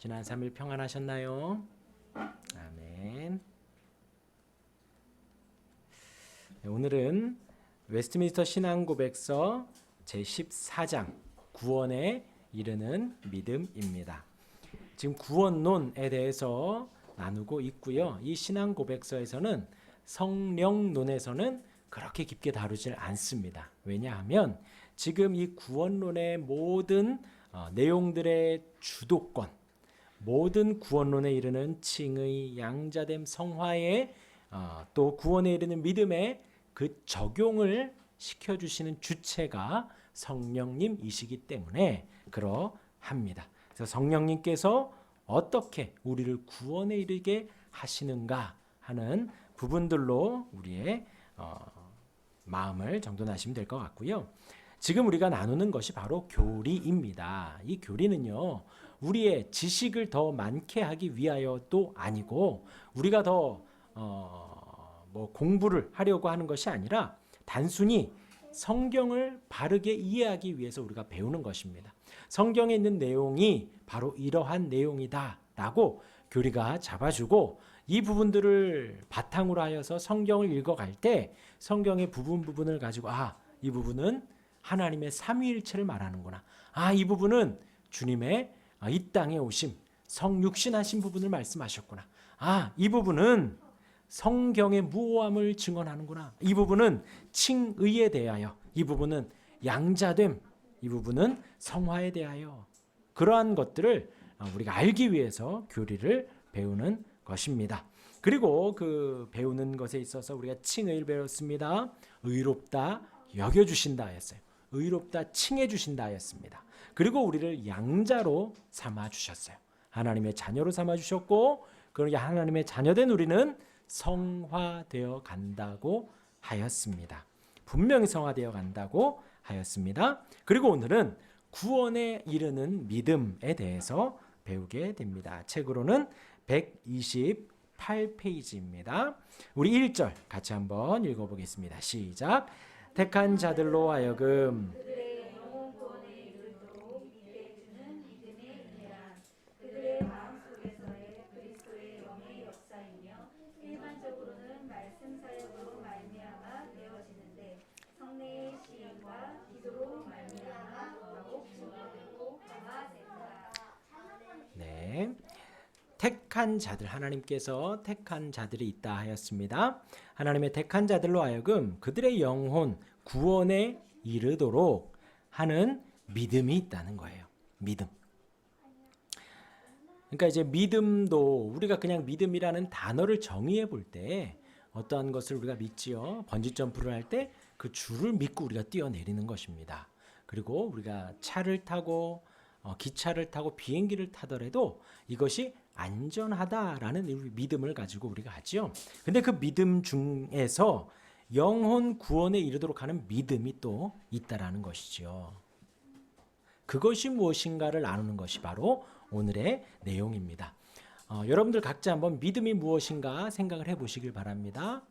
지난 3일 평안하셨나요? 아멘. 오늘은 웨스트민스터 신앙고백서 제14장 구원에 이르는 믿음입니다. 지금 구원론에 대해서 나누고 있고요. 이 신앙고백서에서는 성령론에서는 그렇게 깊게 다루질 않습니다. 왜냐하면 지금 이 구원론의 모든 내용들의 주도권, 모든 구원론에 이르는 칭의, 양자됨, 성화의 또 구원에 이르는 믿음의 그 적용을 시켜주시는 주체가 성령님이시기 때문에 그러합니다. 그래서 성령님께서 어떻게 우리를 구원에 이르게 하시는가 하는 부분들로 우리의 마음을 정돈하시면 될 것 같고요. 지금 우리가 나누는 것이 바로 교리입니다. 이 교리는요, 우리의 지식을 더 많게 하기 위하여도 아니고 우리가 더 공부를 하려고 하는 것이 아니라 단순히 성경을 바르게 이해하기 위해서 우리가 배우는 것입니다. 성경에 있는 내용이 바로 이러한 내용이다라고 교리가 잡아주고 이 부분들을 바탕으로 하여서 성경을 읽어갈 때 성경의 부분을 가지고 이 부분은 하나님의 삼위일체를 말하는구나. 이 부분은 주님의 이 땅에 오심, 성육신하신 부분을 말씀하셨구나. 이 부분은 성경의 무오함을 증언하는구나. 이 부분은 칭의에 대하여, 이 부분은 양자됨, 이 부분은 성화에 대하여 그러한 것들을 우리가 알기 위해서 교리를 배우는 것입니다. 그리고 그 배우는 것에 있어서 우리가 칭의를 배웠습니다. 의롭다 여겨주신다 하였어요. 의롭다 칭해주신다 하였습니다. 그리고 우리를 양자로 삼아주셨어요. 하나님의 자녀로 삼아주셨고 그러니 하나님의 자녀된 우리는 성화되어 간다고 하였습니다. 분명히 성화되어 간다고 하였습니다. 그리고 오늘은 구원에 이르는 믿음에 대해서 배우게 됩니다. 책으로는 128페이지입니다. 우리 1절 같이 한번 읽어보겠습니다. 시작. 택한 자들로 하여금 그들의 영혼 구원에 이르도록 믿게 해주는 믿음의 은혜란 그들의 마음속에서의 그리스도의 영의 역사이며 일반적으로는 말씀 사역으로 말미암아 되어지는데 성례의 시인과 기도로 말미암아 더욱 증거되고 강화된다. 네. 택한 자들, 하나님께서 택한 자들이 있다 하였습니다. 하나님의 택한 자들로 하여금 그들의 영혼 구원에 이르도록 하는 믿음이 있다는 거예요. 믿음. 그러니까 이제 믿음도 우리가 그냥 믿음이라는 단어를 정의해 볼 때 어떠한 것을 우리가 믿지요. 번지 점프를 할 때 그 줄을 믿고 우리가 뛰어내리는 것입니다. 그리고 우리가 차를 타고 기차를 타고 비행기를 타더라도 이것이 안전하다라는 믿음을 가지고 우리가 하죠. 근데 그 믿음 중에서 영혼 구원에 이르도록 하는 믿음이 또 있다라는 것이죠. 그것이 무엇인가를 나누는 것이 바로 오늘의 내용입니다. 여러분들 각자 한번 믿음이 무엇인가 생각을 해보시길 바랍니다.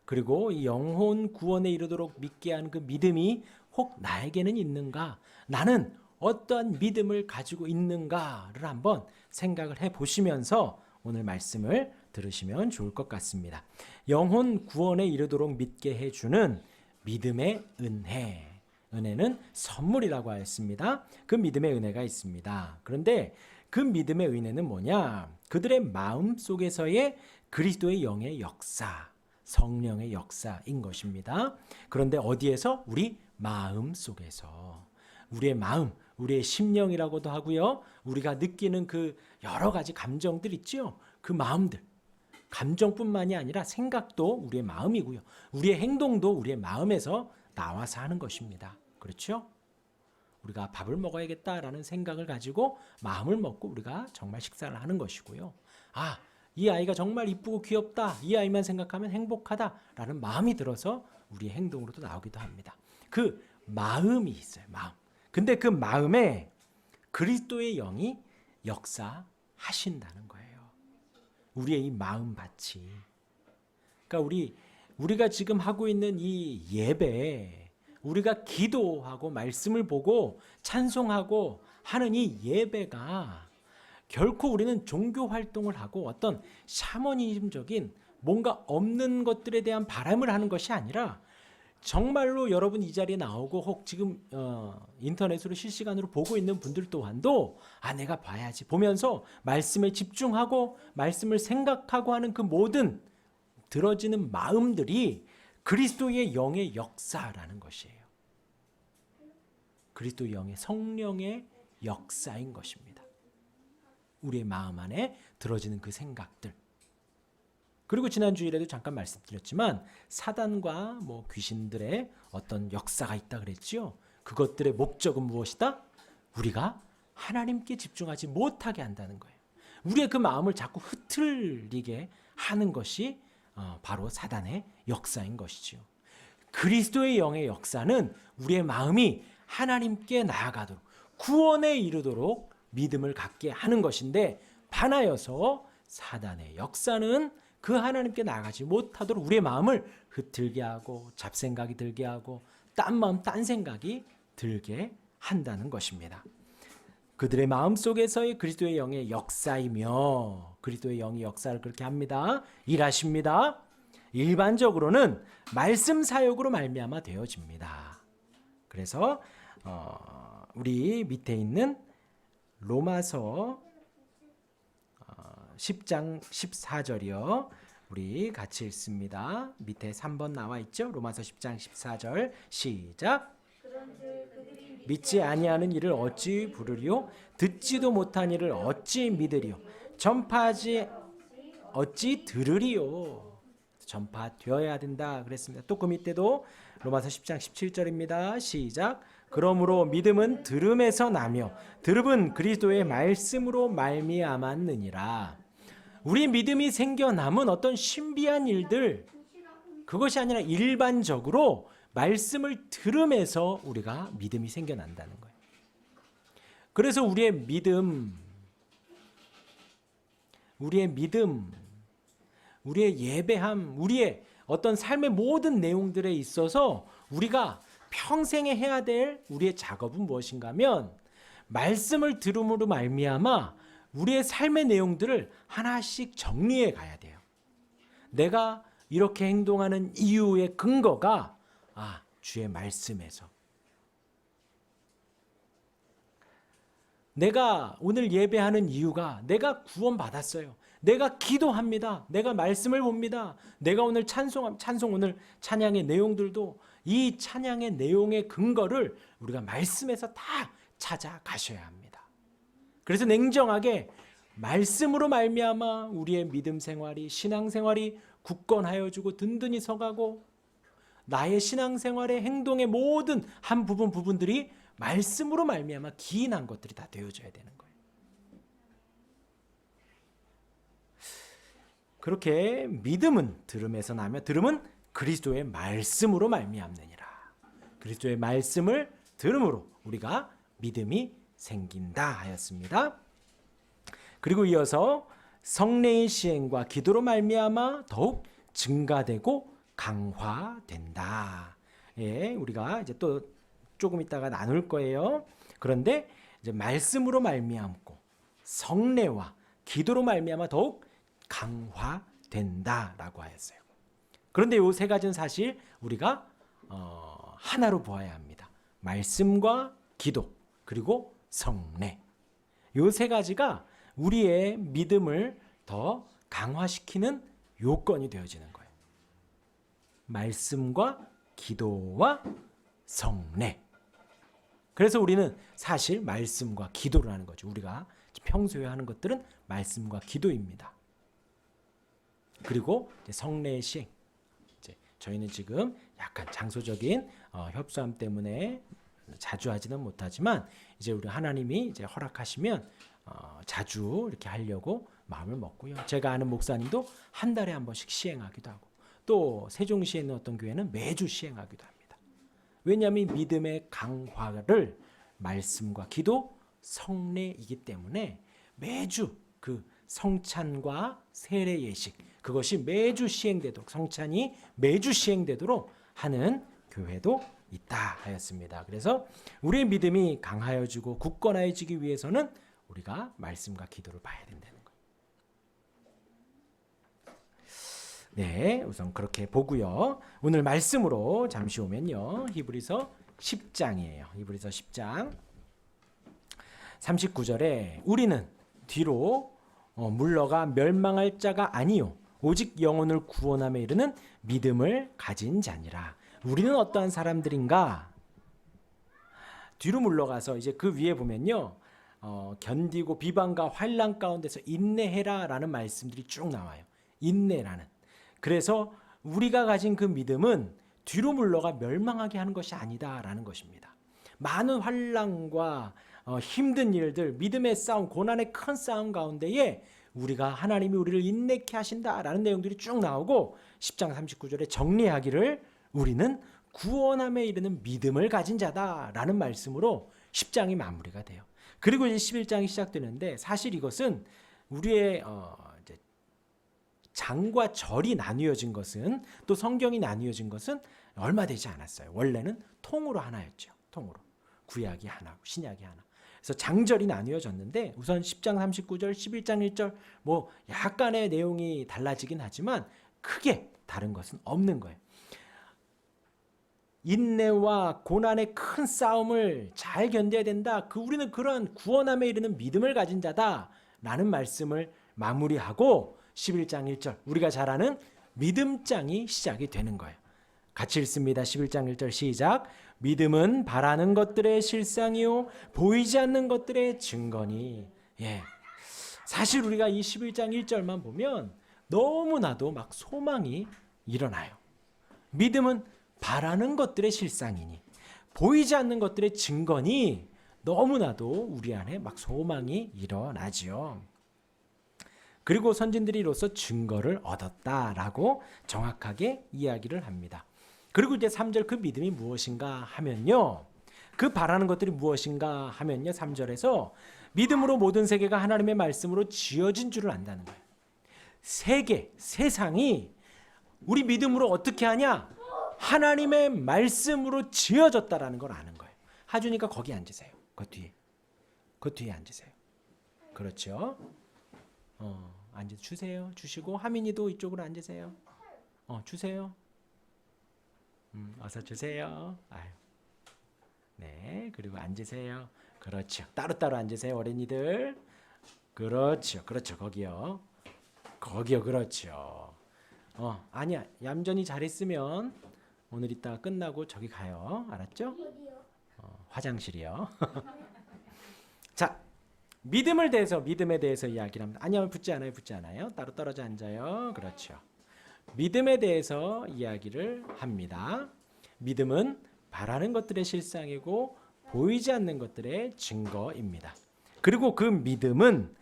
그리고 이 영혼 구원에 이르도록 믿게 하는 그 믿음이 혹 나에게는 있는가? 나는 어떠한 믿음을 가지고 있는가를 한번 생각을 해보시면서 오늘 말씀을 들으시면 좋을 것 같습니다. 영혼 구원에 이르도록 믿게 해주는 믿음의 은혜. 은혜는 선물이라고 하였습니다. 그 믿음의 은혜가 있습니다. 그런데 그 믿음의 은혜는 뭐냐? 그들의 마음 속에서의 그리스도의 영의 역사, 성령의 역사인 것입니다. 그런데 어디에서? 우리 마음 속에서. 우리의 마음, 우리의 심령이라고도 하고요. 우리가 느끼는 그 여러 가지 감정들 있죠. 그 마음들. 감정뿐만이 아니라 생각도 우리의 마음이고요. 우리의 행동도 우리의 마음에서 나와서 하는 것입니다. 그렇죠? 우리가 밥을 먹어야겠다라는 생각을 가지고 마음을 먹고 우리가 정말 식사를 하는 것이고요. 이 아이가 정말 이쁘고 귀엽다. 이 아이만 생각하면 행복하다라는 마음이 들어서 우리의 행동으로도 나오기도 합니다. 그 마음이 있어요. 마음. 근데 그 마음에 그리스도의 영이 역사하신다는 거예요. 우리의 이 마음밭이. 그러니까 우리가 지금 하고 있는 이 예배, 우리가 기도하고 말씀을 보고 찬송하고 하는 이 예배가 결코 우리는 종교 활동을 하고 어떤 샤머니즘적인 뭔가 없는 것들에 대한 바람을 하는 것이 아니라 정말로 여러분 이 자리에 나오고 혹 지금 인터넷으로 실시간으로 보고 있는 분들 또한도 내가 봐야지 보면서 말씀에 집중하고 말씀을 생각하고 하는 그 모든 들어지는 마음들이 그리스도의 영의 역사라는 것이에요. 그리스도 영의 성령의 역사인 것입니다. 우리의 마음 안에 들어지는 그 생각들. 그리고 지난 주일에도 잠깐 말씀드렸지만 사단과 귀신들의 어떤 역사가 있다 그랬지요. 그것들의 목적은 무엇이다? 우리가 하나님께 집중하지 못하게 한다는 거예요. 우리의 그 마음을 자꾸 흐트리게 하는 것이 바로 사단의 역사인 것이지요. 그리스도의 영의 역사는 우리의 마음이 하나님께 나아가도록 구원에 이르도록 믿음을 갖게 하는 것인데, 반하여서 사단의 역사는 그 하나님께 나아가지 못하도록 우리의 마음을 흐트게 하고 잡생각이 들게 하고 딴 마음 딴 생각이 들게 한다는 것입니다. 그들의 마음속에서의 그리스도의 영의 역사이며, 그리스도의 영의 역사를 그렇게 합니다. 일하십니다. 일반적으로는 말씀 사역으로 말미암아 되어집니다. 그래서 우리 밑에 있는 로마서 10장 14절이요. 우리 같이 읽습니다. 밑에 3번 나와 있죠? 로마서 10장 14절 시작. 믿지 아니하는 일을 어찌 부르리요? 듣지도 못한 일을 어찌 믿으리요? 전파하지 어찌 들으리요? 전파되어야 된다 그랬습니다. 또 그 밑에도 로마서 10장 17절입니다. 시작. 그러므로 믿음은 들음에서 나며 들음은 그리스도의 말씀으로 말미암았느니라. 우리 믿음이 생겨남은 어떤 신비한 일들, 그것이 아니라 일반적으로 말씀을 들음에서 우리가 믿음이 생겨난다는 거예요. 그래서 우리의 믿음, 우리의 예배함, 우리의 어떤 삶의 모든 내용들에 있어서 우리가 평생에 해야 될 우리의 작업은 무엇인가 하면 말씀을 들음으로 말미암아 우리의 삶의 내용들을 하나씩 정리해 가야 돼요. 내가 이렇게 행동하는 이유의 근거가 주의 말씀에서, 내가 오늘 예배하는 이유가 내가 구원받았어요. 내가 기도합니다. 내가 말씀을 봅니다. 내가 오늘 찬송 오늘 찬양의 내용들도 이 찬양의 내용의 근거를 우리가 말씀에서 다 찾아가셔야 합니다. 그래서 냉정하게 말씀으로 말미암아 우리의 믿음 생활이, 신앙 생활이 굳건하여 주고 든든히 서가고 나의 신앙 생활의 행동의 모든 한 부분들이 말씀으로 말미암아 기인한 것들이 다 되어져야 되는 거예요. 그렇게 믿음은 들음에서 나며 들음은 그리스도의 말씀으로 말미암느니라. 그리스도의 말씀을 들음으로 우리가 믿음이 생긴다 하였습니다. 그리고 이어서 성령의 시행과 기도로 말미암아 더욱 증가되고 강화된다. 예, 우리가 이제 또 조금 있다가 나눌 거예요. 그런데 이제 말씀으로 말미암고 성례와 기도로 말미암아 더욱 강화된다라고 하였어요. 그런데 이 세 가지는 사실 우리가 하나로 보아야 합니다. 말씀과 기도 그리고 성례. 이 세 가지가 우리의 믿음을 더 강화시키는 요건이 되어지는 거예요. 말씀과 기도와 성례. 그래서 우리는 사실 말씀과 기도를 하는 거죠. 우리가 평소에 하는 것들은 말씀과 기도입니다. 그리고 이제 성례의 시행. 이제 저희는 지금 약간 장소적인 협소함 때문에 자주 하지는 못하지만 이제 우리 하나님이 이제 허락하시면 자주 이렇게 하려고 마음을 먹고요. 제가 아는 목사님도 한 달에 한 번씩 시행하기도 하고, 또 세종시에 있는 어떤 교회는 매주 시행하기도 합니다. 왜냐하면 믿음의 강화를 말씀과 기도, 성례이기 때문에 매주 그 성찬과 세례 예식, 그것이 매주 시행되도록, 성찬이 매주 시행되도록 하는 교회도 있다 하였습니다. 그래서 우리의 믿음이 강하여지고 굳건해지기 위해서는 우리가 말씀과 기도를 봐야 된다는 거예요. 네, 우선 그렇게 보고요. 오늘 말씀으로 잠시 오면요. 히브리서 10장이에요. 히브리서 10장 39절에 우리는 뒤로 물러가 멸망할 자가 아니요 오직 영혼을 구원함에 이르는 믿음을 가진 자니라. 우리는 어떠한 사람들인가? 뒤로 물러가서 이제 그 위에 보면요. 견디고 비방과 환난 가운데서 인내해라라는 말씀들이 쭉 나와요. 인내라는. 그래서 우리가 가진 그 믿음은 뒤로 물러가 멸망하게 하는 것이 아니다라는 것입니다. 많은 환난과 힘든 일들, 믿음의 싸움, 고난의 큰 싸움 가운데에 우리가 하나님이 우리를 인내케 하신다라는 내용들이 쭉 나오고 10장 39절에 정리하기를 우리는 구원함에 이르는 믿음을 가진 자다라는 말씀으로 10장이 마무리가 돼요. 그리고 이제 11장이 시작되는데 사실 이것은 우리의 이제 장과 절이 나뉘어진 것은 또 성경이 나뉘어진 것은 얼마 되지 않았어요. 원래는 통으로 하나였죠. 통으로. 구약이 하나고 신약이 하나. 그래서 장절이 나뉘어졌는데 우선 10장 39절, 11장 1절 뭐 약간의 내용이 달라지긴 하지만 크게 다른 것은 없는 거예요. 인내와 고난의 큰 싸움을 잘 견뎌야 된다. 우리는 그런 구원함에 이르는 믿음을 가진 자다라는 말씀을 마무리하고 11장 1절 우리가 잘 아는 믿음장이 시작이 되는 거예요. 같이 읽습니다. 11장 1절 시작. 믿음은 바라는 것들의 실상이요 보이지 않는 것들의 증거니. 예. 사실 우리가 이 11장 1절만 보면 너무나도 막 소망이 일어나요. 믿음은 바라는 것들의 실상이니 보이지 않는 것들의 증거니 너무나도 우리 안에 막 소망이 일어나지요. 그리고 선진들이 이로써 증거를 얻었다라고 정확하게 이야기를 합니다. 그리고 이제 3절 그 믿음이 무엇인가 하면요. 그 바라는 것들이 무엇인가 하면요. 3절에서 믿음으로 모든 세계가 하나님의 말씀으로 지어진 줄을 안다는 거예요. 세계, 세상이 우리 믿음으로 어떻게 하냐? 하나님의 말씀으로 지어졌다라는 걸 아는 거예요. 하주니까 거기 앉으세요. 그 뒤에 앉으세요. 그렇죠? 주세요. 주시고 하민이도 이쪽으로 앉으세요. 주세요. 어서 주세요. 아유. 네, 그리고 앉으세요. 그렇죠. 따로따로 앉으세요, 어린이들. 그렇죠. 거기요. 그렇죠. 아니야. 얌전히 잘 있으면 오늘 이따가 끝나고 저기 가요. 알았죠? 화장실이요. 자, 믿음에 대해서 이야기를 합니다. 아니요, 붙지 않아요. 따로 떨어져 앉아요. 그렇죠. 믿음에 대해서 이야기를 합니다. 믿음은 바라는 것들의 실상이고 보이지 않는 것들의 증거입니다. 그리고 그 믿음은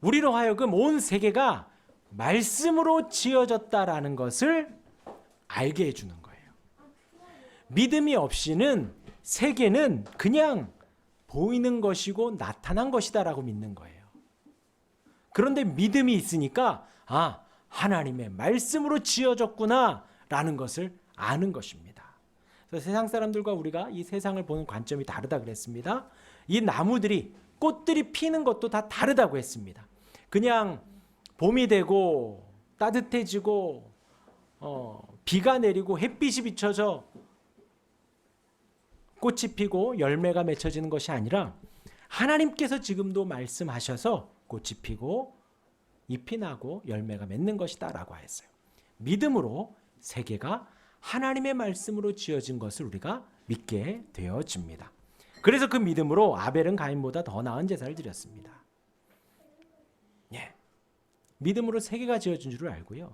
우리로 하여금 온 세계가 말씀으로 지어졌다라는 것을 알게 해주는 거예요. 믿음이 없이는 세계는 그냥 보이는 것이고 나타난 것이다라고 믿는 거예요. 그런데 믿음이 있으니까 하나님의 말씀으로 지어졌구나라는 것을 아는 것입니다. 그래서 세상 사람들과 우리가 이 세상을 보는 관점이 다르다 그랬습니다. 이 나무들이 꽃들이 피는 것도 다 다르다고 했습니다. 그냥 봄이 되고 따뜻해지고 비가 내리고 햇빛이 비춰져 꽃이 피고 열매가 맺혀지는 것이 아니라 하나님께서 지금도 말씀하셔서 꽃이 피고 잎이 나고 열매가 맺는 것이다 라고 했어요. 믿음으로 세계가 하나님의 말씀으로 지어진 것을 우리가 믿게 되어집니다. 그래서 그 믿음으로 아벨은 가인보다 더 나은 제사를 드렸습니다. 예. 믿음으로 세계가 지어진 줄을 알고요.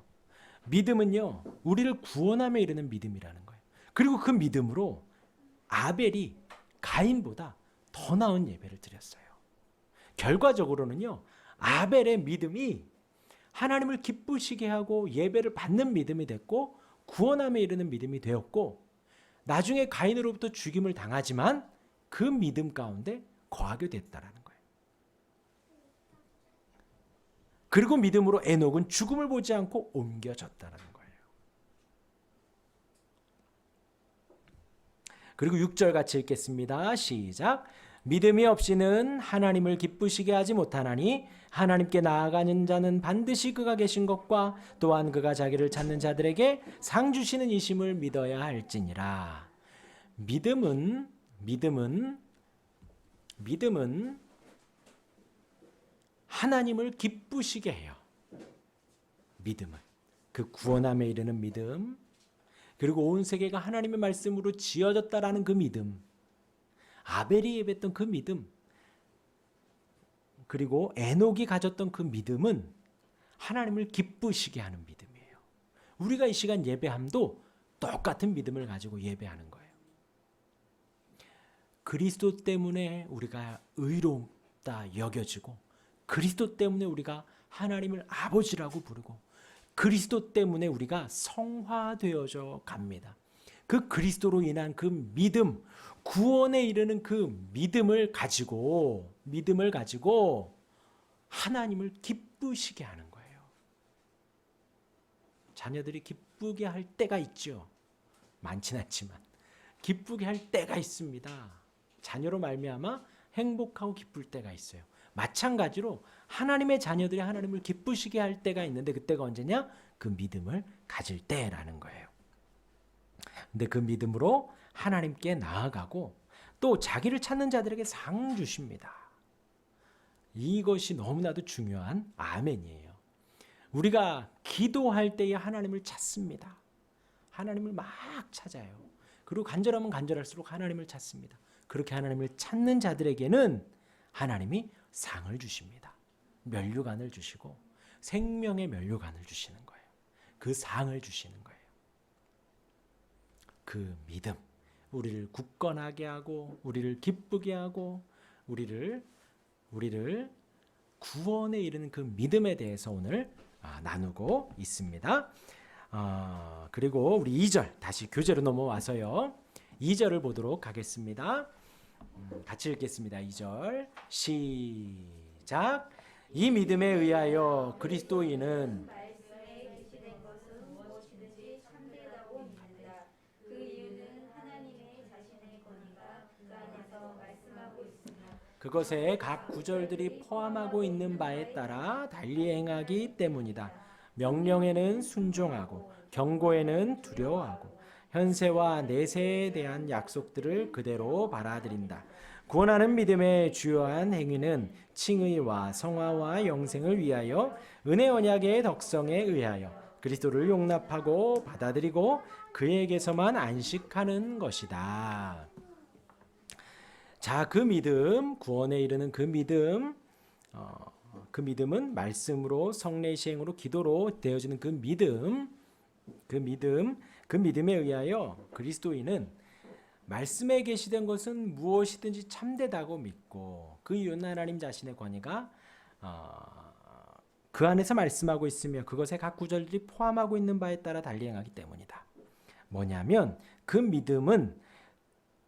믿음은요, 우리를 구원함에 이르는 믿음이라는 거예요. 그리고 그 믿음으로 아벨이 가인보다 더 나은 예배를 드렸어요. 결과적으로는요, 아벨의 믿음이 하나님을 기쁘시게 하고 예배를 받는 믿음이 됐고 구원함에 이르는 믿음이 되었고 나중에 가인으로부터 죽임을 당하지만 그 믿음 가운데 거하게 됐다라는 거예요. 그리고 믿음으로 에녹은 죽음을 보지 않고 옮겨졌다라는 거예요. 그리고 6절 같이 읽겠습니다. 시작. 믿음이 없이는 하나님을 기쁘시게 하지 못하나니 하나님께 나아가는 자는 반드시 그가 계신 것과 또한 그가 자기를 찾는 자들에게 상 주시는 이심을 믿어야 할지니라. 믿음은 하나님을 기쁘시게 해요. 믿음은 그 구원함에 이르는 믿음, 그리고 온 세계가 하나님의 말씀으로 지어졌다라는 그 믿음, 아벨이 예배했던 그 믿음, 그리고 에녹이 가졌던 그 믿음은 하나님을 기쁘시게 하는 믿음이에요. 우리가 이 시간 예배함도 똑같은 믿음을 가지고 예배하는 거예요. 그리스도 때문에 우리가 의롭다 여겨지고, 그리스도 때문에 우리가 하나님을 아버지라고 부르고, 그리스도 때문에 우리가 성화되어져 갑니다. 그 그리스도로 인한 그 믿음, 구원에 이르는 그 믿음을 가지고 하나님을 기쁘시게 하는 거예요. 자녀들이 기쁘게 할 때가 있죠. 많진 않지만 기쁘게 할 때가 있습니다. 자녀로 말미암아 행복하고 기쁠 때가 있어요. 마찬가지로 하나님의 자녀들이 하나님을 기쁘시게 할 때가 있는데, 그때가 언제냐? 그 믿음을 가질 때라는 거예요. 근데 그 믿음으로 하나님께 나아가고 또 자기를 찾는 자들에게 상 주십니다. 이것이 너무나도 중요한 아멘이에요. 우리가 기도할 때에 하나님을 찾습니다. 하나님을 막 찾아요. 그리고 간절하면 간절할수록 하나님을 찾습니다. 그렇게 하나님을 찾는 자들에게는 하나님이 상을 주십니다. 면류관을 주시고 생명의 면류관을 주시는 거예요. 그 상을 주시는 거예요. 그 믿음, 우리를 굳건하게 하고 우리를 기쁘게 하고 우리를 구원에 이르는 그 믿음에 대해서 오늘 나누고 있습니다. 그리고 우리 2절 다시 교재로 넘어와서요. 2절을 보도록 하겠습니다. 같이 읽겠습니다. 2절 시작. 이 믿음에 의하여 그리스도인은 말씀에 계시된 것은 무엇이든지 참되다고 믿는다. 그 이유는 하나님의 자신의 권위가 그 안에서 말씀하고 있으며 그것에 각 구절들이 포함하고 있는 바에 따라 달리 행하기 때문이다. 명령에는 순종하고 경고에는 두려워하고 현세와 내세에 대한 약속들을 그대로 받아들인다. 구원하는 믿음의 주요한 행위는 칭의와 성화와 영생을 위하여 은혜 언약의 덕성에 의하여 그리스도를 용납하고 받아들이고 그에게서만 안식하는 것이다. 자, 그 믿음, 구원에 이르는 그 믿음, 그 믿음은 말씀으로 성례 시행으로 기도로 되어지는 그 믿음에 의하여 그리스도인은 말씀에 계시된 것은 무엇이든지 참되다고 믿고 그 이유는 하나님 자신의 권위가 그 안에서 말씀하고 있으며 그것에 각 구절들이 포함하고 있는 바에 따라 달리 행하기 때문이다. 뭐냐면 그 믿음은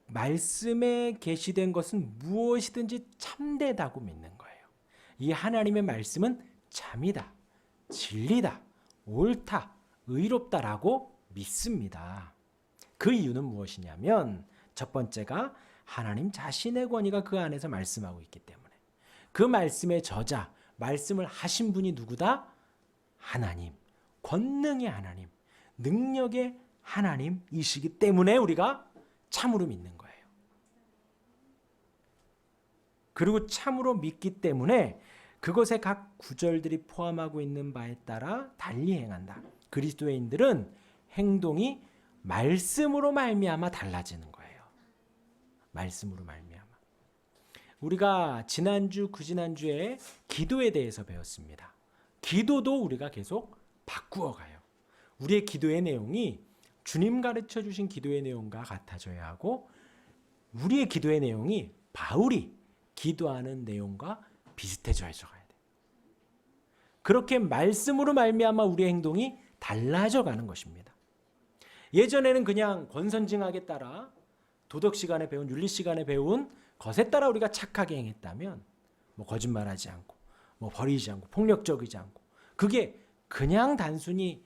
말씀에 계시된 것은 무엇이든지 참되다고 믿는 거예요. 이 하나님의 말씀은 참이다, 진리다, 옳다, 의롭다라고 믿습니다. 그 이유는 무엇이냐면 첫 번째가 하나님 자신의 권위가 그 안에서 말씀하고 있기 때문에, 그 말씀의 저자, 말씀을 하신 분이 누구다? 하나님, 권능의 하나님, 능력의 하나님이시기 때문에 우리가 참으로 믿는 거예요. 그리고 참으로 믿기 때문에 그것에 각 구절들이 포함하고 있는 바에 따라 달리 행한다. 그리스도인들은 행동이 말씀으로 말미암아 달라지는 거예요. 말씀으로 말미암아. 우리가 지난주, 그지난주에 기도에 대해서 배웠습니다. 기도도 우리가 계속 바꾸어 가요. 우리의 기도의 내용이 주님 가르쳐 주신 기도의 내용과 같아져야 하고, 우리의 기도의 내용이 바울이 기도하는 내용과 비슷해져야 가야 돼. 그렇게 말씀으로 말미암아 우리의 행동이 달라져 가는 것입니다. 예전에는 그냥 권선징악에 따라 도덕 시간에 배운, 윤리 시간에 배운 것에 따라 우리가 착하게 행했다면, 거짓말하지 않고, 버리지 않고, 폭력적이지 않고, 그게 그냥 단순히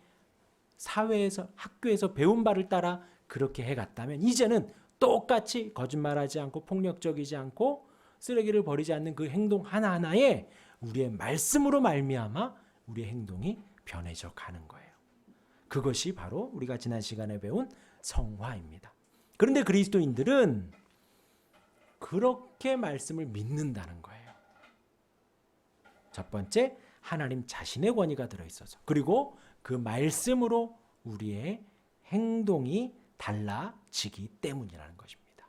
사회에서, 학교에서 배운 바를 따라 그렇게 해갔다면, 이제는 똑같이 거짓말하지 않고, 폭력적이지 않고, 쓰레기를 버리지 않는 그 행동 하나하나에 우리의 말씀으로 말미암아 우리의 행동이 변해져 가는 거예요. 그것이 바로 우리가 지난 시간에 배운 성화입니다. 그런데 그리스도인들은 그렇게 말씀을 믿는다는 거예요. 첫 번째, 하나님 자신의 권위가 들어있어서, 그리고 그 말씀으로 우리의 행동이 달라지기 때문이라는 것입니다.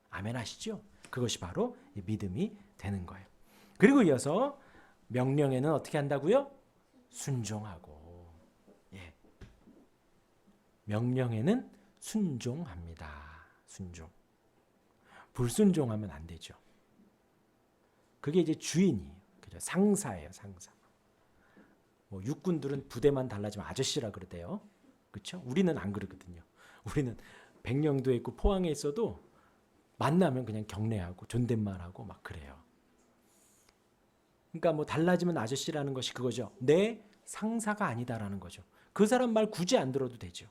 아멘 하시죠? 그것이 바로 믿음이 되는 거예요. 그리고 이어서 명령에는 어떻게 한다고요? 순종하고. 예. 명령에는 순종합니다. 순종. 불순종하면 안 되죠. 그게 이제 주인이에요. 그죠? 상사예요, 상사. 뭐 육군들은 부대만 달라지면 아저씨라 그러대요. 그렇죠? 우리는 안 그러거든요. 우리는 백령도에 있고 포항에 있어도 만나면 그냥 경례하고 존댓말하고 막 그래요. 그러니까 뭐 달라지면 아저씨라는 것이 그거죠. 내 상사가 아니다라는 거죠. 그 사람 말 굳이 안 들어도 되죠.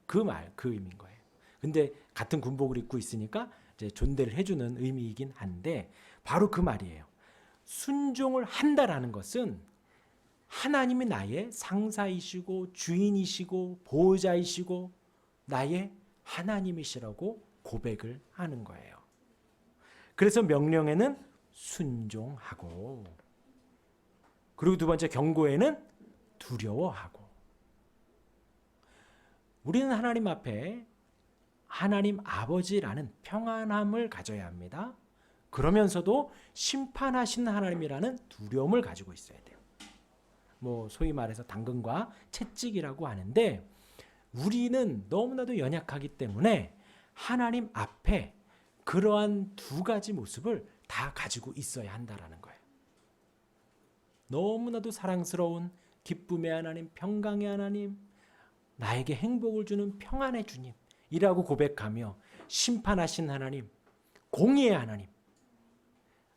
그 말, 그 의미인 거예요. 근데 같은 군복을 입고 있으니까 이제 존대를 해주는 의미이긴 한데 바로 그 말이에요. 순종을 한다라는 것은 하나님이 나의 상사이시고 주인이시고 보호자이시고 나의 하나님이시라고 고백을 하는 거예요. 그래서 명령에는 순종하고, 그리고 두 번째 경고에는 두려워하고. 우리는 하나님 앞에 하나님 아버지라는 평안함을 가져야 합니다. 그러면서도 심판하신 하나님이라는 두려움을 가지고 있어야 돼요. 뭐 소위 말해서 당근과 채찍이라고 하는데 우리는 너무나도 연약하기 때문에 하나님 앞에 그러한 두 가지 모습을 다 가지고 있어야 한다라는 거예요. 너무나도 사랑스러운 기쁨의 하나님, 평강의 하나님, 나에게 행복을 주는 평안의 주님이라고 고백하며 심판하신 하나님, 공의의 하나님,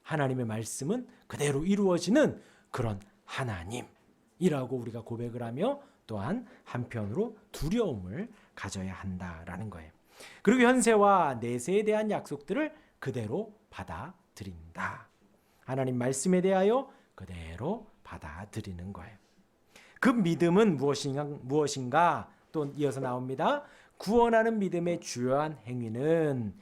하나님의 말씀은 그대로 이루어지는 그런 하나님이라고 우리가 고백을 하며 또한 한편으로 두려움을 가져야 한다라는 거예요. 그리고 현세와 내세에 대한 약속들을 그대로 받아들인다. 하나님 말씀에 대하여 그대로 받아들이는 거예요. 그 믿음은 무엇인가? 또 이어서 나옵니다. 구원하는 믿음의 주요한 행위는,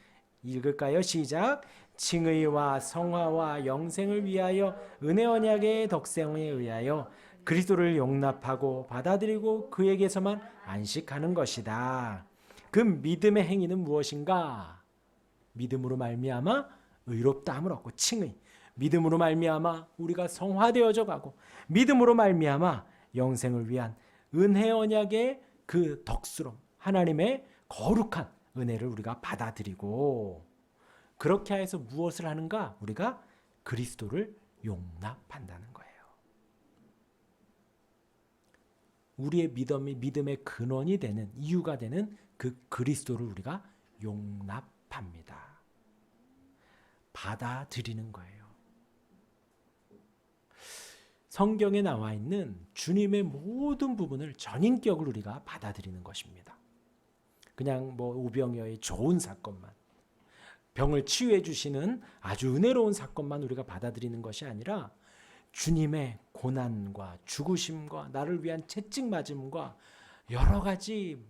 읽을까요? 시작. 칭의와 성화와 영생을 위하여 은혜 언약의 덕생에 의하여 그리스도를 용납하고 받아들이고 그에게서만 안식하는 것이다. 그 믿음의 행위는 무엇인가? 믿음으로 말미암아 의롭다함을 얻고 칭의, 믿음으로 말미암아 우리가 성화되어져 가고, 믿음으로 말미암아 영생을 위한 은혜 언약의 그 덕스러움, 하나님의 거룩한 은혜를 우리가 받아들이고, 그렇게 해서 무엇을 하는가? 우리가 그리스도를 용납한다는 거예요. 우리의 믿음의 근원이 되는, 이유가 되는 그 그리스도를 우리가 용납합니다. 받아들이는 거예요. 성경에 나와 있는 주님의 모든 부분을 전인격으로 우리가 받아들이는 것입니다. 그냥 뭐 오병이어의 좋은 사건만, 병을 치유해 주시는 아주 은혜로운 사건만 우리가 받아들이는 것이 아니라 주님의 고난과 죽으심과 나를 위한 채찍 맞음과 여러 가지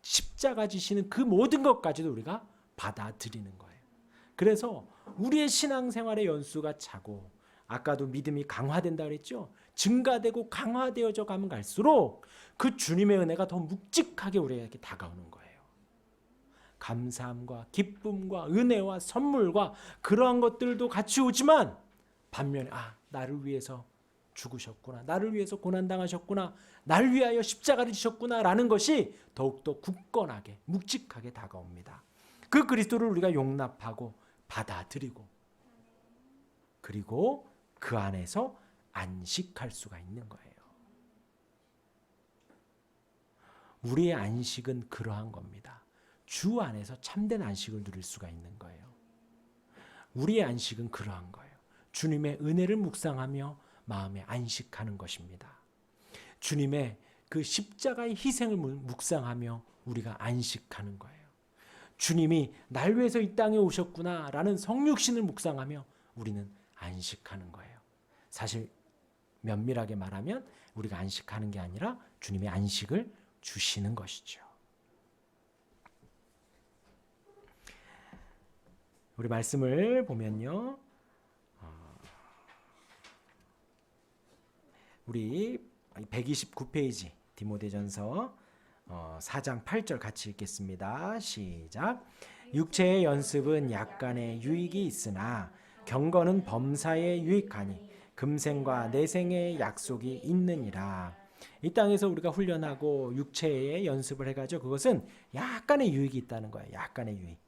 십자가 지시는 그 모든 것까지도 우리가 받아들이는 거예요. 그래서 우리의 신앙생활의 연수가 차고, 아까도 믿음이 강화된다 그랬죠. 증가되고 강화되어져 가면 갈수록 그 주님의 은혜가 더 묵직하게 우리에게 다가오는 거예요. 감사함과 기쁨과 은혜와 선물과 그러한 것들도 같이 오지만 반면에 나를 위해서 죽으셨구나, 나를 위해서 고난당하셨구나, 나를 위하여 십자가를 지셨구나 라는 것이 더욱더 굳건하게 묵직하게 다가옵니다. 그 그리스도를 우리가 용납하고 받아들이고, 그리고 그 안에서 안식할 수가 있는 거예요. 우리의 안식은 그러한 겁니다. 주 안에서 참된 안식을 누릴 수가 있는 거예요. 우리의 안식은 그러한 거예요. 주님의 은혜를 묵상하며 마음에 안식하는 것입니다. 주님의 그 십자가의 희생을 묵상하며 우리가 안식하는 거예요. 주님이 날 위해서 이 땅에 오셨구나라는 성육신을 묵상하며 우리는 안식하는 거예요. 사실 면밀하게 말하면 우리가 안식하는 게 아니라 주님의 안식을 주시는 것이죠. 우리 말씀을 보면요. 우리 129페이지 디모데전서 4장 8절 같이 읽겠습니다. 시작. 육체의 연습은 약간의 유익이 있으나 경건은 범사에 유익하니 금생과 내생의 약속이 있느니라. 이 땅에서 우리가 훈련하고 육체의 연습을 해가지고 그것은 약간의 유익이 있다는 거예요. 약간의 유익.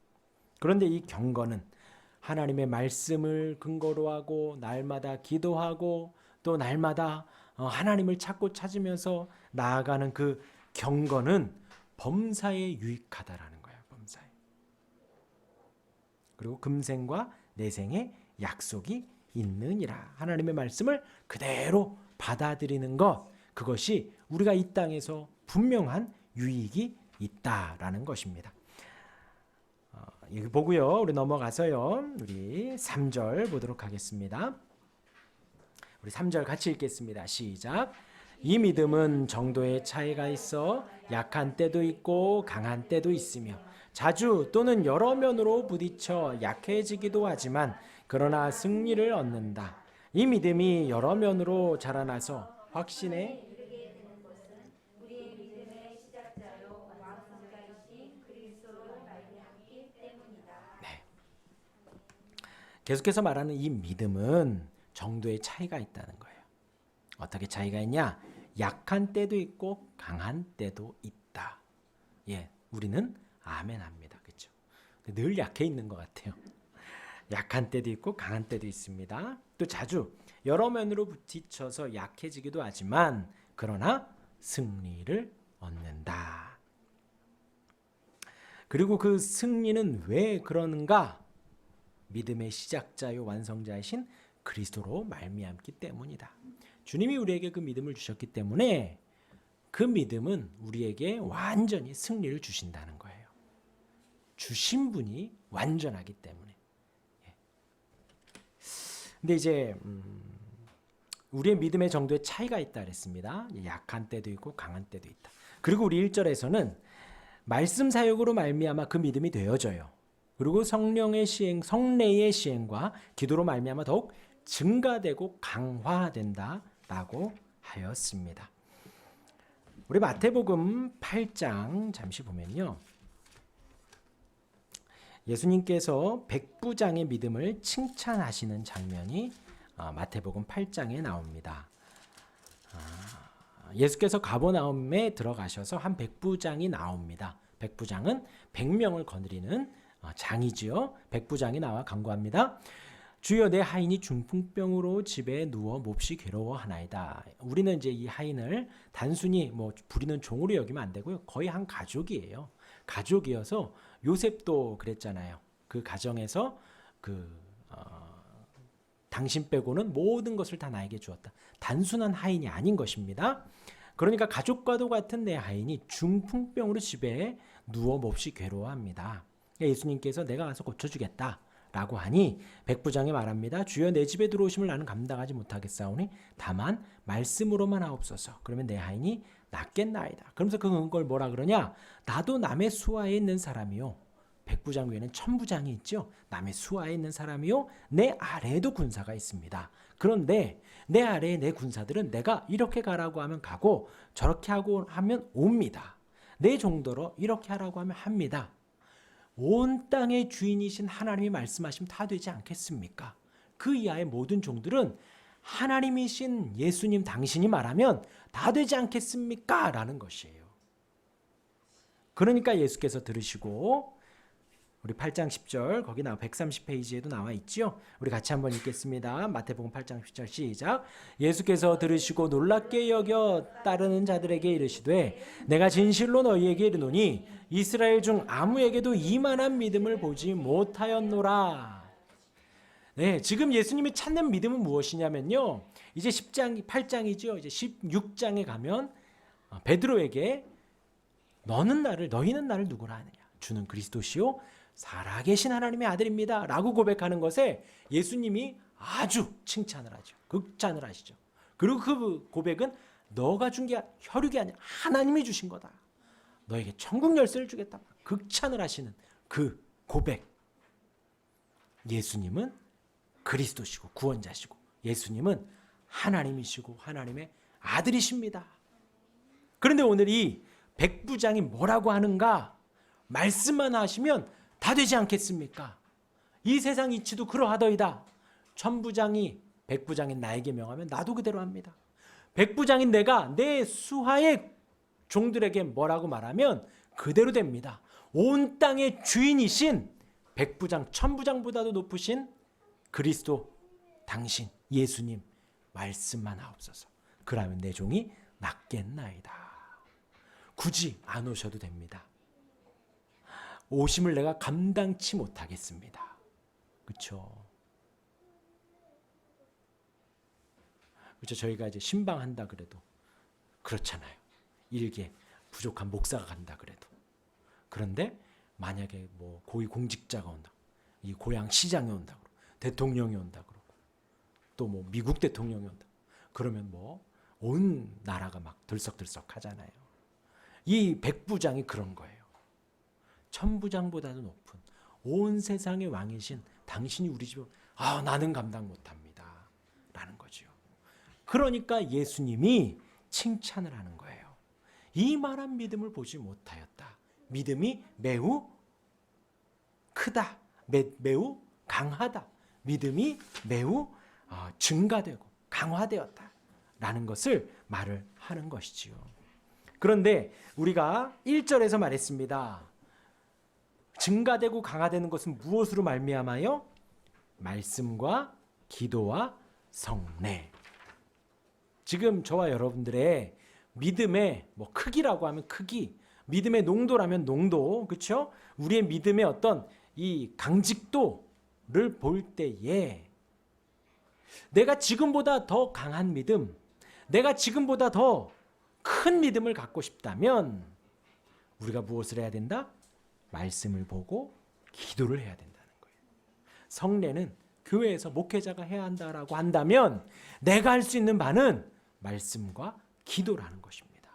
그런데 이 경건은 하나님의 말씀을 근거로 하고 날마다 기도하고 또 날마다 하나님을 찾고 찾으면서 나아가는 그 경건은 범사에 유익하다라는 거예요. 범사에. 그리고 금생과 내생의 약속이 있느니라. 하나님의 말씀을 그대로 받아들이는 것, 그것이 우리가 이 땅에서 분명한 유익이 있다라는 것입니다. 여기 보고요. 우리 넘어가서요. 우리 3절 보도록 하겠습니다. 우리 3절 같이 읽겠습니다. 시작. 이 믿음은 정도의 차이가 있어 약한 때도 있고 강한 때도 있으며 자주 또는 여러 면으로 부딪혀 약해지기도 하지만 그러나 승리를 얻는다. 이 믿음이 여러 면으로 자라나서 확신에 이르게 되는 것은 우리의 믿음의 시작자요 완성자이신 그리스도로 말미암기 때문이다. 계속해서 말하는 이 믿음은 정도의 차이가 있다는 거예요. 어떻게 차이가 있냐? 약한 때도 있고 강한 때도 있다. 예, 우리는 아멘합니다. 그렇죠? 늘 약해 있는 것 같아요. 약한 때도 있고 강한 때도 있습니다. 또 자주 여러 면으로 부딪혀서 약해지기도 하지만 그러나 승리를 얻는다. 그리고 그 승리는 왜 그러는가? 믿음의 시작자요 완성자이신 그리스도로 말미암기 때문이다. 주님이 우리에게 그 믿음을 주셨기 때문에 그 믿음은 우리에게 완전히 승리를 주신다는 거예요. 주신 분이 완전하기 때문에. 근데 이제 우리의 믿음의 정도에 차이가 있다 그랬습니다. 약한 때도 있고 강한 때도 있다. 그리고 우리 1절에서는 말씀 사역으로 말미암아 그 믿음이 되어져요. 그리고 성령의 시행, 성례의 시행과 기도로 말미암아 더욱 증가되고 강화된다라고 하였습니다. 우리 마태복음 8장 잠시 보면요. 예수님께서 백부장의 믿음을 칭찬하시는 장면이 마태복음 8장에 나옵니다. 예수께서 가버나움에 들어가셔서 한 백부장이 나옵니다. 백부장은 100명을 거느리는 장이지요. 백부장이 나와 간구합니다. 주여 내 하인이 중풍병으로 집에 누워 몹시 괴로워하나이다. 우리는 이제 이 하인을 단순히 뭐 부리는 종으로 여기면 안 되고요. 거의 한 가족이에요. 가족이어서 요셉도 그랬잖아요. 그 가정에서 당신 빼고는 모든 것을 다 나에게 주었다. 단순한 하인이 아닌 것입니다. 그러니까 가족과도 같은 내 하인이 중풍병으로 집에 누워 몹시 괴로워합니다. 예수님께서 내가 가서 고쳐주겠다 라고 하니 백부장이 말합니다. 주여 내 집에 들어오심을 나는 감당하지 못하겠사오니 다만 말씀으로만 하옵소서. 그러면 내 하인이 낫겠나이다. 그러면서 그걸 뭐라 그러냐? 나도 남의 수하에 있는 사람이요. 백부장 외에는 천부장이 있죠. 남의 수하에 있는 사람이요. 내 아래에도 군사가 있습니다. 그런데 내 아래에 내 군사들은 내가 이렇게 가라고 하면 가고 저렇게 하고 하면 옵니다. 내 정도로 이렇게 하라고 하면 합니다. 온 땅의 주인이신 하나님이 말씀하시면 다 되지 않겠습니까? 그 이하의 모든 종들은 하나님이신 예수님 당신이 말하면 다 되지 않겠습니까? 라는 것이에요. 그러니까 예수께서 들으시고 우리 8장 10절 거기 나와 130페이지에도 나와 있죠. 우리 같이 한번 읽겠습니다. 마태복음 8장 10절 시작. 예수께서 들으시고 놀랍게 여겨 따르는 자들에게 이르시되 내가 진실로 너희에게 이르노니 이스라엘 중 아무에게도 이만한 믿음을 보지 못하였노라. 네, 지금 예수님이 찾는 믿음은 무엇이냐면요. 이제 8장이죠. 이제 16장에 가면 베드로에게 너희는 나를 누구라 하느냐. 주는 그리스도시요 살아계신 하나님의 아들입니다 라고 고백하는 것에 예수님이 아주 칭찬을 하죠. 극찬을 하시죠. 그리고 그 고백은 너가 준 게 혈육이 아니라 하나님이 주신 거다. 너에게 천국 열쇠를 주겠다. 극찬을 하시는 그 고백. 예수님은 그리스도시고 구원자시고 예수님은 하나님이시고 하나님의 아들이십니다. 그런데 오늘 이 백부장이 뭐라고 하는가? 말씀만 하시면 다 되지 않겠습니까? 이 세상 이치도 그러하더이다. 천부장이 백부장인 나에게 명하면 나도 그대로 합니다. 백부장인 내가 내 수하의 종들에게 뭐라고 말하면 그대로 됩니다. 온 땅의 주인이신 백부장, 천부장보다도 높으신 그리스도 당신 예수님 말씀만 하옵소서. 그러면 내 종이 낫겠나이다. 굳이 안 오셔도 됩니다. 오심을 내가 감당치 못하겠습니다. 그렇죠? 그렇죠. 저희가 이제 신방한다 그래도 그렇잖아요. 일개 부족한 목사가 간다 그래도. 그런데 만약에 뭐 고위 공직자가 온다, 이 고향 시장에 온다 그러고, 대통령이 온다 그러고, 또 뭐 미국 대통령이 온다. 그러면 뭐 온 나라가 막 들썩들썩 하잖아요. 이 백부장이 그런 거예요. 천부장보다도 높은 온 세상의 왕이신 당신이 우리 집에 나는 감당 못합니다 라는 거죠. 그러니까 예수님이 칭찬을 하는 거예요. 이만한 믿음을 보지 못하였다. 믿음이 매우 크다. 매우 강하다. 믿음이 매우 증가되고 강화되었다 라는 것을 말을 하는 것이지요. 그런데 우리가 1절에서 말했습니다. 증가되고 강화되는 것은 무엇으로 말미암아요? 말씀과 기도와 성례. 지금 저와 여러분들의 믿음의 뭐 크기라고 하면 크기, 믿음의 농도라면 농도, 그렇죠? 우리의 믿음의 어떤 이 강직도를 볼 때에 내가 지금보다 더 강한 믿음, 내가 지금보다 더 큰 믿음을 갖고 싶다면 우리가 무엇을 해야 된다? 말씀을 보고 기도를 해야 된다는 거예요. 성례는 교회에서 목회자가 해야 한다라고 한다면 내가 할 수 있는 바는 말씀과 기도라는 것입니다.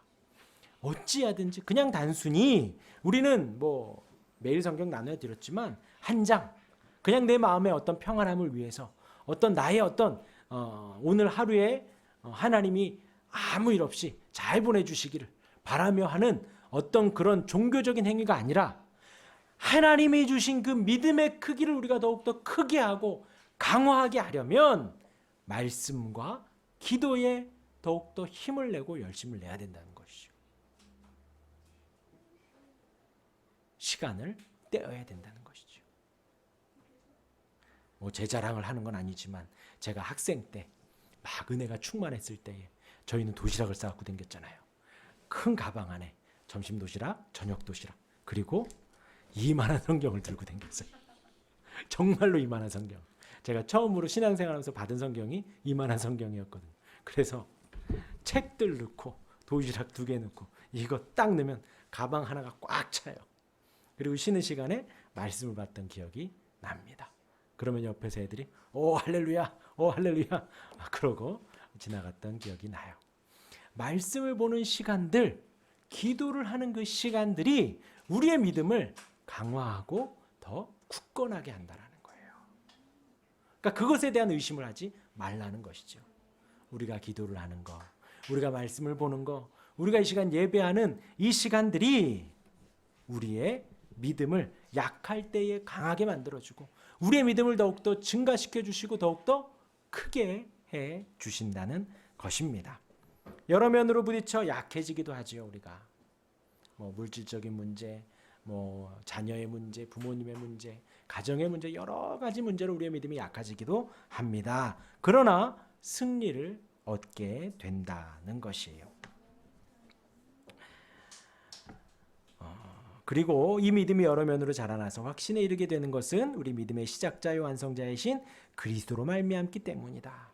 어찌하든지 그냥 단순히 우리는 뭐 매일 성경 나눠 드렸지만 한 장 그냥 내 마음의 어떤 평안함을 위해서 어떤 나의 어떤 오늘 하루에 하나님이 아무 일 없이 잘 보내주시기를 바라며 하는 어떤 그런 종교적인 행위가 아니라 하나님이 주신 그 믿음의 크기를 우리가 더욱더 크게 하고 강화하게 하려면 말씀과 기도에 더욱더 힘을 내고 열심을 내야 된다는 것이죠. 시간을 떼어야 된다는 것이죠. 뭐 제 자랑을 하는 건 아니지만 제가 학생 때 막 은혜가 충만했을 때에 저희는 도시락을 싸갖고 다녔잖아요. 큰 가방 안에 점심 도시락, 저녁 도시락, 그리고 이만한 성경을 들고 다녔어요. 정말로 이만한 성경. 제가 처음으로 신앙생활하면서 받은 성경이 이만한 성경이었거든요. 그래서 책들 넣고 도시락 2개 넣고 이거 딱 넣으면 가방 하나가 꽉 차요. 그리고 쉬는 시간에 말씀을 받던 기억이 납니다. 그러면 옆에서 애들이 오 할렐루야, 오 할렐루야 그러고 지나갔던 기억이 나요. 말씀을 보는 시간들, 기도를 하는 그 시간들이 우리의 믿음을 강화하고 더 굳건하게 한다는 거예요. 그러니까 그것에 대한 의심을 하지 말라는 것이죠. 우리가 기도를 하는 거, 우리가 말씀을 보는 거, 우리가 이 시간 예배하는 이 시간들이 우리의 믿음을 약할 때에 강하게 만들어주고 우리의 믿음을 더욱더 증가시켜 주시고 더욱더 크게 해 주신다는 것입니다. 여러 면으로 부딪혀 약해지기도 하지요. 우리가 뭐 물질적인 문제, 뭐 자녀의 문제, 부모님의 문제, 가정의 문제, 여러 가지 문제로 우리의 믿음이 약해지기도 합니다. 그러나 승리를 얻게 된다는 것이에요. 그리고 이 믿음이 여러 면으로 자라나서 확신에 이르게 되는 것은 우리 믿음의 시작자요 완성자이신 그리스도로 말미암기 때문이다.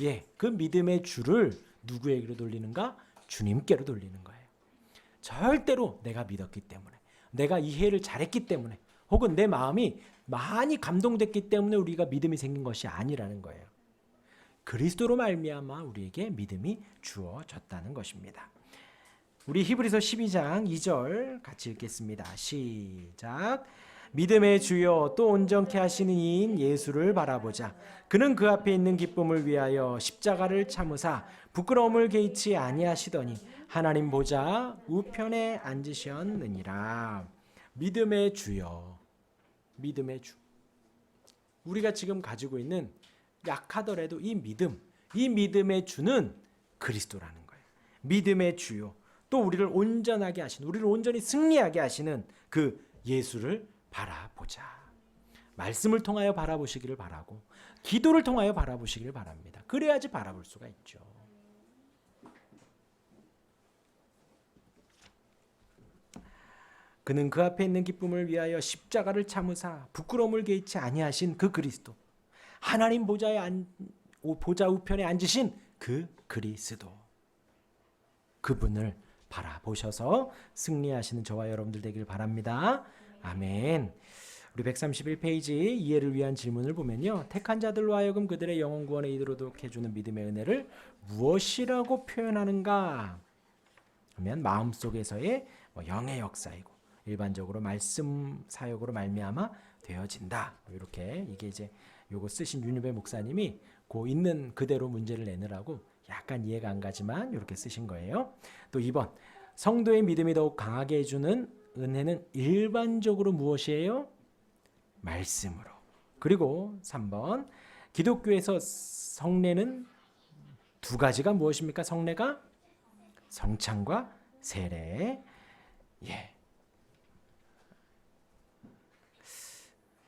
예, 그 믿음의 줄을 누구에게로 돌리는가? 주님께로 돌리는 거예요. 절대로 내가 믿었기 때문에, 내가 이해를 잘했기 때문에 혹은 내 마음이 많이 감동됐기 때문에 우리가 믿음이 생긴 것이 아니라는 거예요. 그리스도로 말미암아 우리에게 믿음이 주어졌다는 것입니다. 우리 히브리서 12장 2절 같이 읽겠습니다. 시작. 믿음의 주여 또 온전케 하시는 이인 예수를 바라보자. 그는 그 앞에 있는 기쁨을 위하여 십자가를 참으사 부끄러움을 개의치 아니하시더니 하나님 보좌 우편에 앉으셨느니라. 믿음의 주여, 믿음의 주. 우리가 지금 가지고 있는 약하더라도 이 믿음의 주는 그리스도라는 거예요. 믿음의 주요. 또 우리를 온전하게 하시는, 우리를 온전히 승리하게 하시는 그 예수를 바라보자. 말씀을 통하여 바라보시기를 바라고 기도를 통하여 바라보시기를 바랍니다. 그래야지 바라볼 수가 있죠. 그는 그 앞에 있는 기쁨을 위하여 십자가를 참으사 부끄러움을 개의치 아니하신 그 그리스도, 하나님 보좌 우편에 앉으신 그 그리스도, 그분을 바라보셔서 승리하시는 저와 여러분들 되길 바랍니다. 아멘. 우리 131페이지 이해를 위한 질문을 보면요. 택한 자들로 하여금 그들의 영혼 구원에 이르도록 해주는 믿음의 은혜를 무엇이라고 표현하는가 하면 마음속에서의 영의 역사이고 일반적으로 말씀 사역으로 말미암아 되어진다. 이렇게 이게 이제 요거 쓰신 윤유배 목사님이 그 있는 그대로 문제를 내느라고 약간 이해가 안 가지만 이렇게 쓰신 거예요. 또 2번 성도의 믿음이 더욱 강하게 해주는 은혜는 일반적으로 무엇이에요? 말씀으로. 그리고 3번 기독교에서 성례는 두 가지가 무엇입니까? 성례가 성찬과 세례. 예.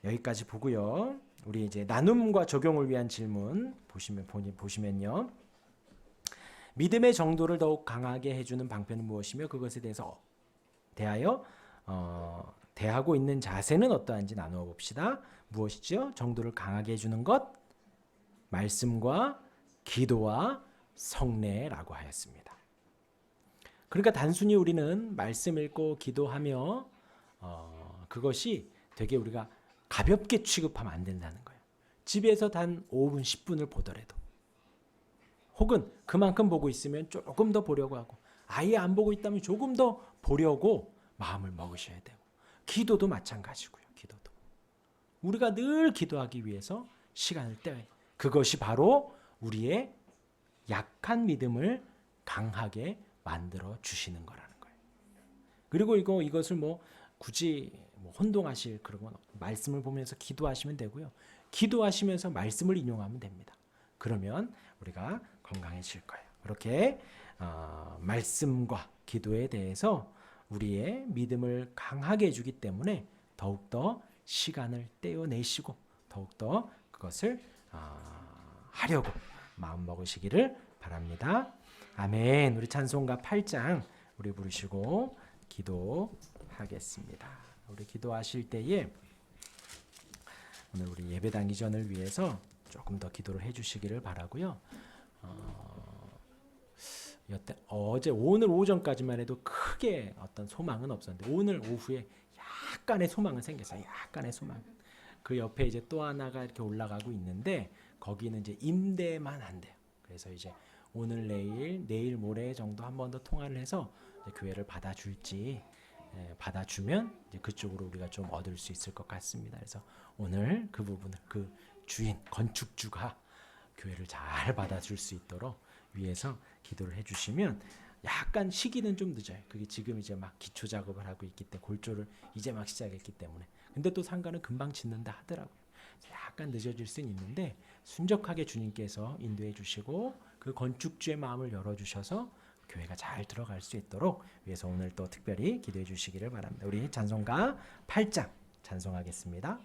여기까지 보고요. 우리 이제 나눔과 적용을 위한 질문 보시면요. 믿음의 정도를 더욱 강하게 해주는 방편은 무엇이며 그것에 대하여 대하고 있는 자세는 어떠한지 나누어 봅시다. 무엇이죠? 정도를 강하게 해주는 것, 말씀과 기도와 성례라고 하였습니다. 그러니까 단순히 우리는 말씀 읽고 기도하며 그것이 되게 우리가 가볍게 취급하면 안 된다는 거예요. 집에서 단 5분, 10분을 보더라도 혹은 그만큼 보고 있으면 조금 더 보려고 하고 아예 안 보고 있다면 조금 더 보려고 마음을 먹으셔야 되고 기도도 마찬가지고요. 기도도 우리가 늘 기도하기 위해서 시간을 떼요. 그것이 바로 우리의 약한 믿음을 강하게 만들어 주시는 거라는 거예요. 그리고 이것을 굳이 혼동하실 그런 건 말씀을 보면서 기도하시면 되고요. 기도하시면서 말씀을 인용하면 됩니다. 그러면 우리가 건강해질 거예요. 그렇게 말씀과 기도에 대해서 우리의 믿음을 강하게 해주기 때문에 더욱더 시간을 떼어내시고 더욱더 그것을 하려고 마음먹으시기를 바랍니다. 아멘. 우리 찬송가 8장 우리 부르시고 기도하겠습니다. 우리 기도하실 때에 오늘 우리 예배당 이전을 위해서 조금 더 기도를 해주시기를 바라고요. 여태 오늘 오전까지만 해도 크게 어떤 소망은 없었는데 오늘 오후에 약간의 소망은 생겼어요. 약간의 소망. 그 옆에 이제 또 하나가 이렇게 올라가고 있는데 거기는 이제 임대만 한대요. 그래서 이제 오늘 내일 모레 정도 한 번 더 통화를 해서 교회를 받아줄지 받아주면 이제 그쪽으로 우리가 좀 얻을 수 있을 것 같습니다. 그래서 오늘 그 부분을 그 주인 건축주가 교회를 잘 받아줄 수 있도록 위해서 기도를 해주시면 약간 시기는 좀 늦어요. 그게 지금 이제 막 기초 작업을 하고 있기 때문에 골조를 이제 막 시작했기 때문에 근데 또 상가는 금방 짓는다 하더라고요. 약간 늦어질 수는 있는데 순적하게 주님께서 인도해 주시고 그 건축주의 마음을 열어주셔서 교회가 잘 들어갈 수 있도록 위해서 오늘 또 특별히 기도해 주시기를 바랍니다. 우리 찬송가 8장 찬송하겠습니다.